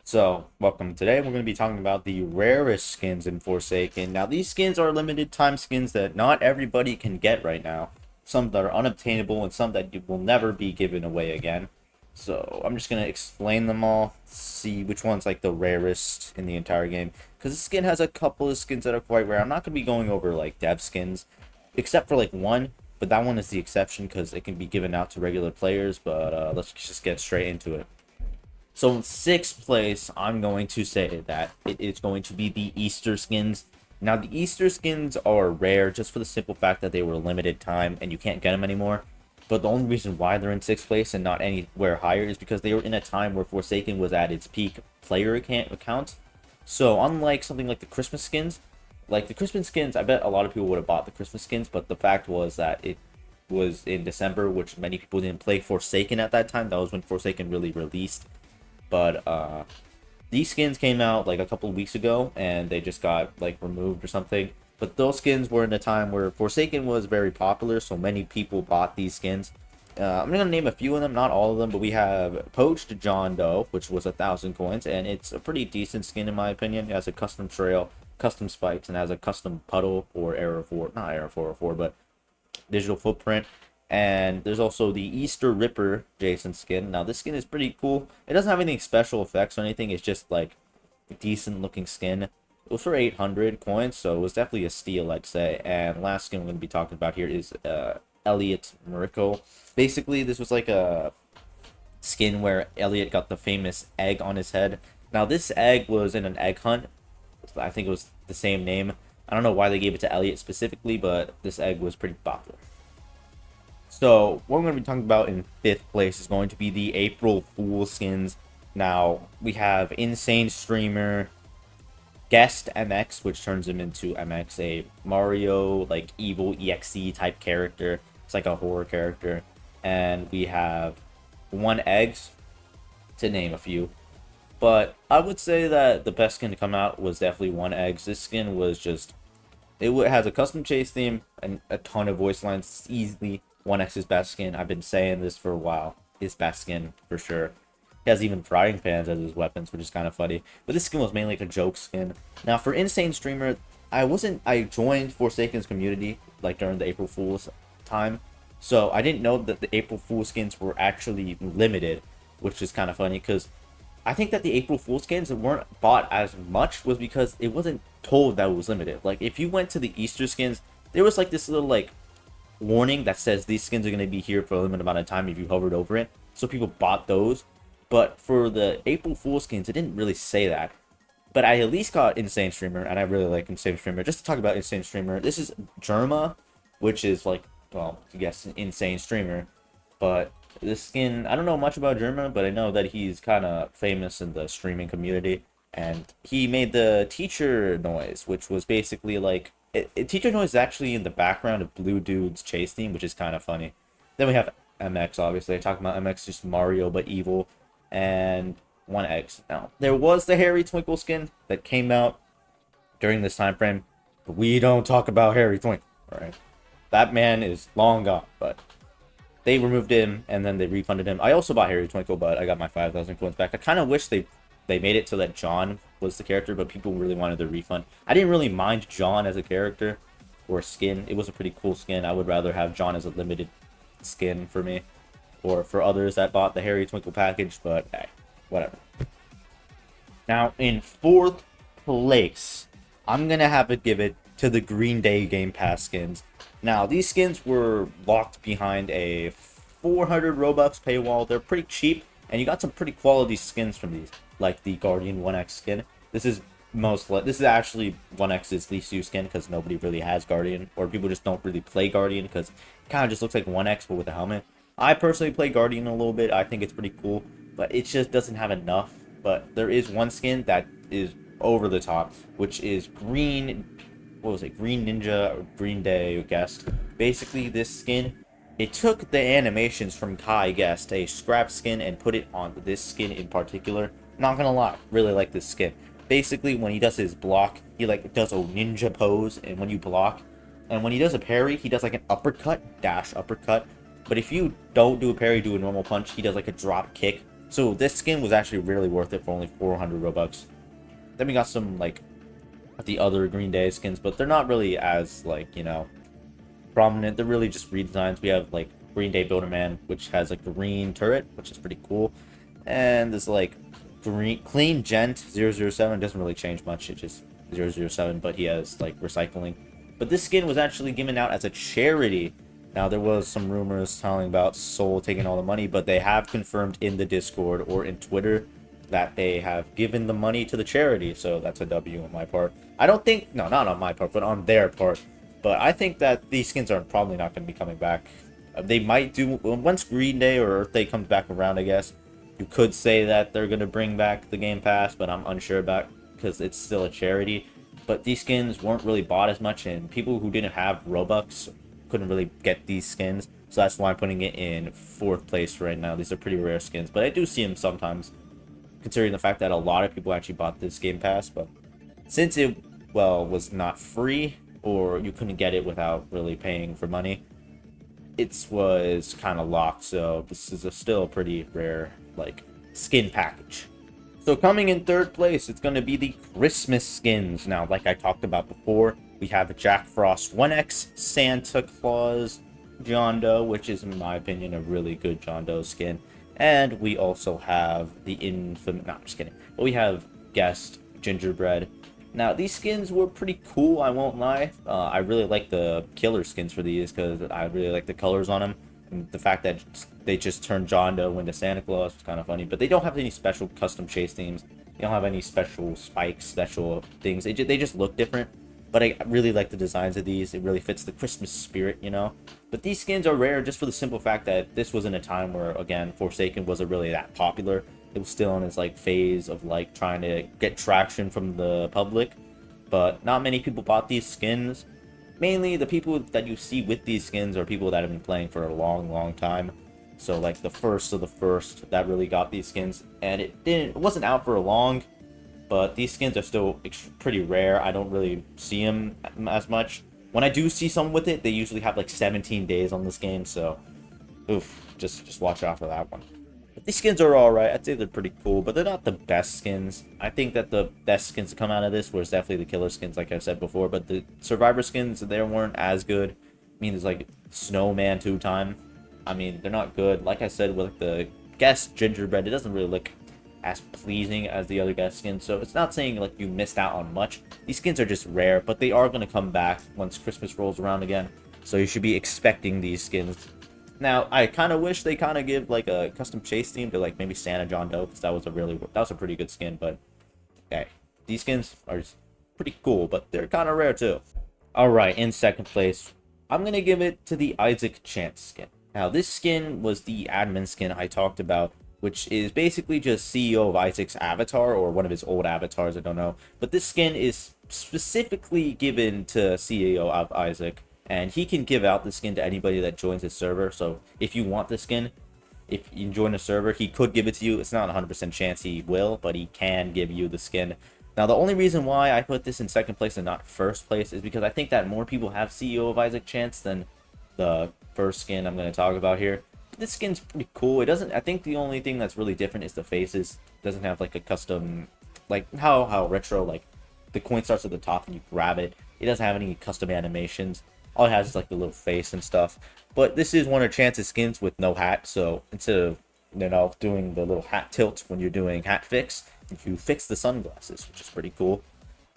So, welcome. Today we're going to be talking about the rarest skins in Forsaken. Now, these skins are limited time skins that not everybody can get right now. Some that are unobtainable and some that will never be given away again. So, I'm just going to explain them all, see which one's like the rarest in the entire game. Because this skin has a couple of skins that are quite rare. I'm not going to be going over like dev skins, except for like one. But that one is the exception because it can be given out to regular players. But let's just get straight into it. So in sixth place, I'm going to say that it is going to be the Easter skins. Now, the Easter skins are rare just for the simple fact that they were limited time and you can't get them anymore. But the only reason why they're in sixth place and not anywhere higher is because they were in a time where Forsaken was at its peak player account. So unlike something like the Christmas skins, I bet a lot of people would have bought the Christmas skins, but the fact was that it was in December, which many people didn't play Forsaken at that time. That was when Forsaken really released. But these skins came out like a couple of weeks ago and they just got like removed or something. But those skins were in a time where Forsaken was very popular, so many people bought these skins. I'm gonna name a few of them, not all of them, but we have Poached John Doe, which was 1,000 coins, and it's a pretty decent skin in my opinion. It has a custom trail, custom spikes, and has a custom puddle or arrow 4, not arrow 404, but digital footprint. And there's also the Easter Ripper Jason skin. Now this skin is pretty cool. It doesn't have any special effects or anything. It's just like a decent looking skin. It was for 800 coins, so it was definitely a steal, I'd say. And last skin we're going to be talking about here is Elliot Miracle. Basically, this was like a skin where Elliot got the famous egg on his head. Now this egg was in an egg hunt. I think it was the same name. I don't know why they gave it to Elliot specifically, but this egg was pretty popular. So, what we're going to be talking about in fifth place is going to be the April Fool skins. Now, we have Insane Streamer, Guest MX, which turns him into MX, a Mario, like, evil EXE type character. It's like a horror character. And we have One Eggs, to name a few. But I would say that the best skin to come out was definitely One Eggs. This skin was just... It has a custom chase theme and a ton of voice lines. It's easily One X's best skin. I've been saying this for a while. His best skin, for sure. He has even frying pans as his weapons, which is kind of funny. But this skin was mainly like a joke skin. Now, for Insane Streamer, I joined Forsaken's community, like, during the April Fool's time. So, I didn't know that the April Fool skins were actually limited, which is kind of funny, because I think that the April Fool skins that weren't bought as much was because it wasn't told that it was limited. Like, if you went to the Easter skins, there was like this little like warning that says these skins are going to be here for a limited amount of time if you hovered over it. So people bought those. But for the April Fool skins, it didn't really say that. But I at least got Insane Streamer, and I really like Insane Streamer. Just to talk about Insane Streamer, this is Germa, which is like, well, I guess an Insane Streamer. But this skin, I don't know much about Germa, but I know that he's kind of famous in the streaming community. And he made the teacher noise, which was basically like... teacher noise is actually in the background of Blue Dude's chase theme, which is kind of funny. Then we have MX, obviously. Talking about MX, just Mario, but evil. And One X. Now, there was the Harry Twinkle skin that came out during this time frame. But we don't talk about Harry Twinkle, alright? That man is long gone, but... They removed him, and then they refunded him. I also bought Harry Twinkle, but I got my 5,000 coins back. I kind of wish they made it so that John was the character, but people really wanted the refund. I didn't really mind John as a character or skin. It was a pretty cool skin. I would rather have John as a limited skin for me, or for others that bought the Harry Twinkle package, but hey, whatever. Now, in fourth place, I'm going to have to give it to the Green Day Game Pass skins. Now, these skins were locked behind a 400 Robux paywall. They're pretty cheap, and you got some pretty quality skins from these, like the Guardian 1X skin. This is actually 1X's least used skin, because nobody really has Guardian, or people just don't really play Guardian, because it kind of just looks like 1X, but with a helmet. I personally play Guardian a little bit. I think it's pretty cool, but it just doesn't have enough. But there is one skin that is over the top, which is Green Ninja or Green Day Guest. Basically, this skin, it took the animations from Kai Guest, a scrap skin, and put it on this skin in particular. Not gonna lie, really like this skin. Basically, when he does his block, he like does a ninja pose, and when you block, and when he does a parry, he does like an uppercut, dash uppercut. But if you don't do a parry, do a normal punch, he does like a drop kick, So this skin was actually really worth it for only 400 Robux. Then we got some, like, the other Green Day skins, but they're not really as, like, you know, prominent. They're really just redesigns. We have, like, Green Day Builder Man, which has a green turret, which is pretty cool. And this, like, green clean gent 007 doesn't really change much. It's just 007, but he has, like, recycling. But this skin was actually given out as a charity. Now, there was some rumors telling about Soul taking all the money, but they have confirmed in the Discord or in Twitter that they have given the money to the charity. So that's a W on my part. I don't think, no, not on my part, but on their part. But I think that these skins are probably not going to be coming back. They might do, once Green Day or Earth Day comes back around, I guess. You could say that they're going to bring back the Game Pass, but I'm unsure about because it's still a charity. But these skins weren't really bought as much, and people who didn't have Robux couldn't really get these skins. So that's why I'm putting it in 4th place right now. These are pretty rare skins, but I do see them sometimes, considering the fact that a lot of people actually bought this Game Pass. But since it, well, was not free, or you couldn't get it without really paying for money, it was kind of locked. So this is still a pretty rare, like, skin package. So coming in 3rd place, it's going to be the Christmas skins. Now, like I talked about before, we have Jack Frost 1X, Santa Claus, John Doe, which is, in my opinion, a really good John Doe skin. And we also have the infamous, no, just kidding. But we have Guest Gingerbread. Now, these skins were pretty cool, I won't lie. I really like the killer skins for these because I really like the colors on them. And the fact that they just turned John Doe into Santa Claus is kind of funny. But they don't have any special custom chase themes. They don't have any special spikes, special things. They just look different. But I really like the designs of these. It really fits the Christmas spirit, you know. But these skins are rare just for the simple fact that this was in a time where, again, Forsaken wasn't really that popular. It was still in its, like, phase of, like, trying to get traction from the public. But not many people bought these skins. Mainly, the people that you see with these skins are people that have been playing for a long, long time. So, like, the first of the first that really got these skins. And it wasn't out for long, but these skins are still pretty rare. I don't really see them as much. When I do see some with it, they usually have, like, 17 days on this game. So, oof, just watch out for that one. But these skins are alright. I'd say they're pretty cool, but they're not the best skins. I think that the best skins to come out of this was definitely the killer skins, like I said before. But the survivor skins, they weren't as good. I mean, there's like Snowman 2-time. I mean, they're not good. Like I said, with the Guest Gingerbread, it doesn't really look as pleasing as the other Guest skins. So it's not saying like you missed out on much. These skins are just rare, but they are going to come back once Christmas rolls around again. So you should be expecting these skins. Now, I kind of wish they kind of give, like, a custom chase theme to, like, maybe Santa John Doe, because that was a pretty good skin, but, okay. These skins are just pretty cool, but they're kind of rare, too. Alright, in 2nd place, I'm going to give it to the Isaac Chance skin. Now, this skin was the admin skin I talked about, which is basically just CEO of Isaac's avatar, or one of his old avatars, I don't know. But this skin is specifically given to CEO of Isaac. And he can give out the skin to anybody that joins his server. So if you want the skin, if you join a server, he could give it to you. It's not a 100% chance he will, but he can give you the skin. Now, the only reason why I put this in 2nd place and not 1st place is because I think that more people have CEO of Isaac chance than the first skin I'm going to talk about here. But this skin's pretty cool. It doesn't, I think the only thing that's really different is the faces. It doesn't have like a custom, like how retro, like the coin starts at the top and you grab it. It doesn't have any custom animations. All it has is like the little face and stuff. But this is one of Chance's skins with no hat. So instead of, you know, doing the little hat tilt when you're doing hat fix, you fix the sunglasses, which is pretty cool.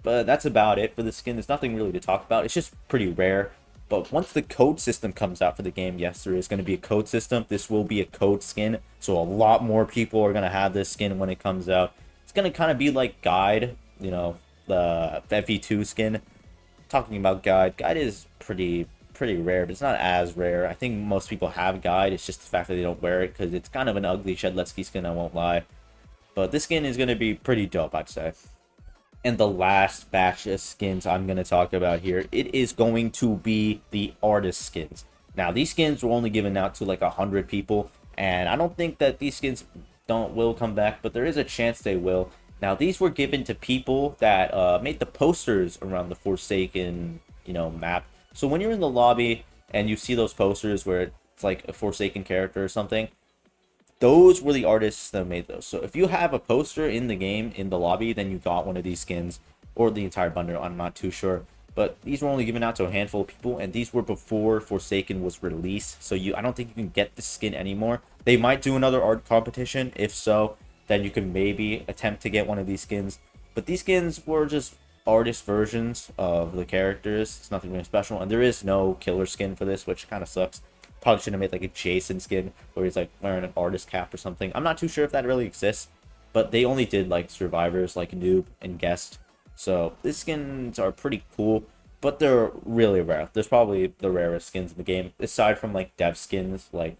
But that's about it for the skin. There's nothing really to talk about. It's just pretty rare. But once the code system comes out for the game, yes, there is going to be a code system. This will be a code skin. So a lot more people are going to have this skin when it comes out. It's going to kind of be like Guide, you know, the FV2 skin. Talking about Guide is pretty rare, but it's not as rare. I think most people have Guide. It's just the fact that they don't wear it because it's kind of an ugly Shedletsky skin, I won't lie. But this skin is going to be pretty dope, I'd say. And the last batch of skins I'm going to talk about here, it is going to be the artist skins. Now, these skins were only given out to like 100 people, and I don't think that these skins will come back, but there is a chance they will. Now, these were given to people that made the posters around the Forsaken, you know, map. So when you're in the lobby and you see those posters where it's like a Forsaken character or something, those were the artists that made those. So if you have a poster in the game, in the lobby, then you got one of these skins, or the entire bundle, I'm not too sure. But these were only given out to a handful of people, and these were before Forsaken was released. So I don't think you can get the skin anymore. They might do another art competition. If so, then you can maybe attempt to get one of these skins. But these skins were just artist versions of the characters. It's nothing really special, and there is no killer skin for this, which kind of sucks. Probably should have made like a Jason skin where he's like wearing an artist cap or something. I'm not too sure if that really exists, but they only did like survivors like Noob and Guest. So these skins are pretty cool, but they're really rare. There's probably the rarest skins in the game, aside from like dev skins like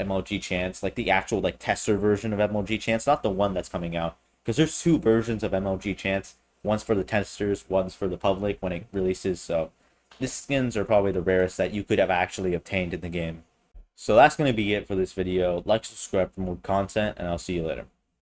MLG Chance, like the actual like tester version of MLG Chance, not the one that's coming out. Because there's two versions of MLG Chance. One's for the testers, one's for the public when it releases. So these skins are probably the rarest that you could have actually obtained in the game. So that's going to be it for this video. Like, subscribe for more content, and I'll see you later.